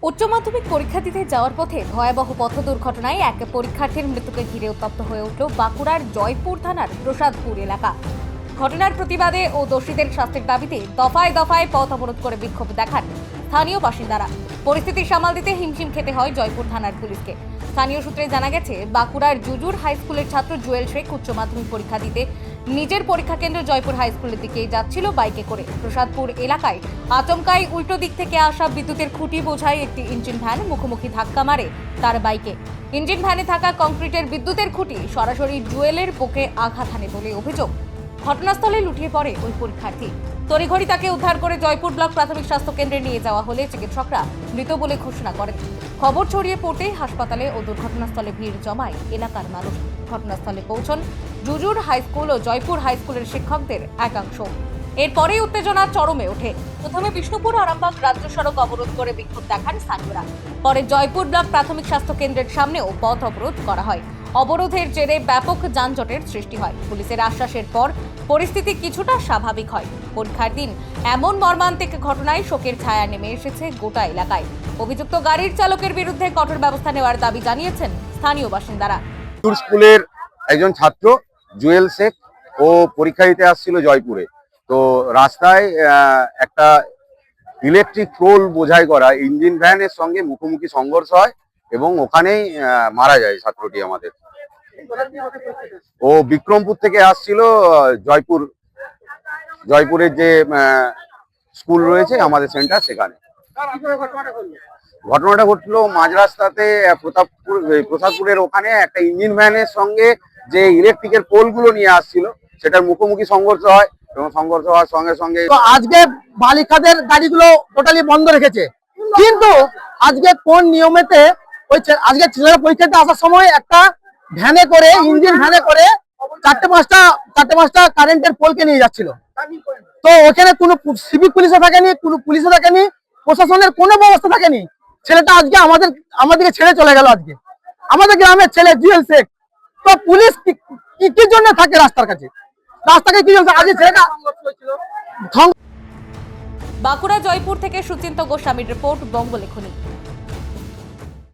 উচ্চ মাধ্যমিক পরীক্ষা দিতে যাওয়ার পথে ভয়াবহ পথ দুর্ঘটনায় এক পরীক্ষার্থীর মৃত্যুকে ঘিরে উত্তপ্ত হয়ে উঠল বাঁকুড়ার জয়পুর থানার প্রসাদপুর এলাকা। ঘটনার প্রতিবাদে ও দোষীদের শাস্তির দাবিতে দফায় দফায় পথ অবরোধ করে বিক্ষোভ দেখান স্থানীয় বাসিন্দারা। পরিস্থিতি সামাল দিতে হিমশিম খেতে হয় জয়পুর থানার পুলিশকে। স্থানীয় সূত্রে জানা গেছে, বাঁকুড়ার জুজুর হাই স্কুলের ছাত্র জুয়েল শেখ উচ্চ মাধ্যমিক পরীক্ষা দিতে নিজের পরীক্ষা কেন্দ্র জয়পুর হাই স্কুলের দিকে যাচ্ছিল বাইকে করে। প্রসাদপুর এলাকায় আচমকাই উল্টো দিক থেকে আসা বিদ্যুতের খুঁটি বোঝাই একটি ইঞ্জিন ভ্যান মুখোমুখি ধাক্কা মারে তার বাইকে। ইঞ্জিন ভ্যানে থাকা কংক্রিটের বিদ্যুতের খুঁটি সরাসরি জুয়েলের বুকে আঘাত হানে বলে অভিযোগ। ঘটনাস্থলে লুটিয়ে পড়ে ওই পরীক্ষার্থী। তড়িঘড়ি তাকে উদ্ধার করে জয়পুর ব্লক প্রাথমিক স্বাস্থ্য কেন্দ্রে নিয়ে যাওয়া হলে চিকিৎসকরা মৃত বলে ঘোষণা করেন। খবর ছড়িয়ে পড়তেই হাসপাতালে ও দুর্ঘটনাস্থলে ভিড় জমায় এলাকার মানুষ। ঘটনাস্থলে পৌঁছন জুজুর হাই স্কুল ও জয়পুর হাই স্কুলের শিক্ষকদের একাংশ। এরপরেই উত্তেজনা চরমে ওঠে। প্রথমে বিষ্ণুপুর আরামবাগ রাজ্য সড়ক অবরোধ করে বিক্ষোভ দেখান স্থানীয়রা। পরে জয়পুর ব্লক প্রাথমিক স্বাস্থ্য কেন্দ্রের সামনেও পথ অবরোধ করা হয়। অবরোধের জেরে ব্যাপক যানজটের সৃষ্টি হয়। পুলিশের আশ্বাসের পর পরিস্থিতি কিছুটা স্বাভাবিক হয়। পরীক্ষার দিন এমন মর্মান্তিক ঘটনায় শোকের ছায়া নেমে এসেছে গোটা এলাকায়। অভিযুক্ত গাড়ির চালকের বিরুদ্ধে কঠোর ব্যবস্থা নেওয়ার দাবি জানিয়েছেন স্থানীয় বাসিন্দারা। স্কুলের একজন ছাত্র জুয়েল শেখ ও পরীক্ষা দিতে আসছিল জয়পুরে। তো রাস্তায় একটা ইলেকট্রিক পোল বোঝাই করা ইঞ্জিন ভ্যানের সঙ্গে মুখোমুখি সংঘর্ষ হয় এবং ওখানেই মারা যায় ছাত্রটি আমাদের। ও বিক্রমপুর থেকে আসছিল জয়পুরের যে স্কুল রয়েছে আমাদের সেন্টার, সেখানে। ঘটনাটা ঘটলো মাঝ রাস্তাতে প্রসাদপুরের ওখানে একটা ইঞ্জিন ভ্যানের সঙ্গে যে ইলেকট্রিকের পোলগুলো নিয়ে আসছিল সেটার মুখোমুখি সংঘর্ষ হয় এবং সংঘর্ষ হওয়ার সঙ্গে সঙ্গে আজকে বালিকাদের গাড়িগুলো টোটালি বন্ধ রেখেছে, কিন্তু আজকে কোন নিয়মেতে আজকে ছেলেরা পরীক্ষা দিতে আসার সময় একটা ভ্যানে করে ইঞ্জিন ভ্যানে করে চারটে পাঁচটা কারেন্টের পোলকে নিয়ে যাচ্ছিল। তো ওখানে কোনো সিভিক পুলিশও থাকেনি, কোনো পুলিশও থাকেনি, প্রশাসনের কোনো ব্যবস্থা থাকেনি। ছেলেটা আজকে আমাদেরকে ছেড়ে চলে গেল। আজকে আমাদের গ্রামের ছেলে জুয়েল শেখ। তো পুলিশ কি জন্য থাকে রাস্তার কাছে? রাস্তাকে কি জন্য আজকে ছেলেটা। বাঁকুড়া জয়পুর থেকে সুচিন্ত গোস্বামীর রিপোর্ট, বঙ্গলেখনী।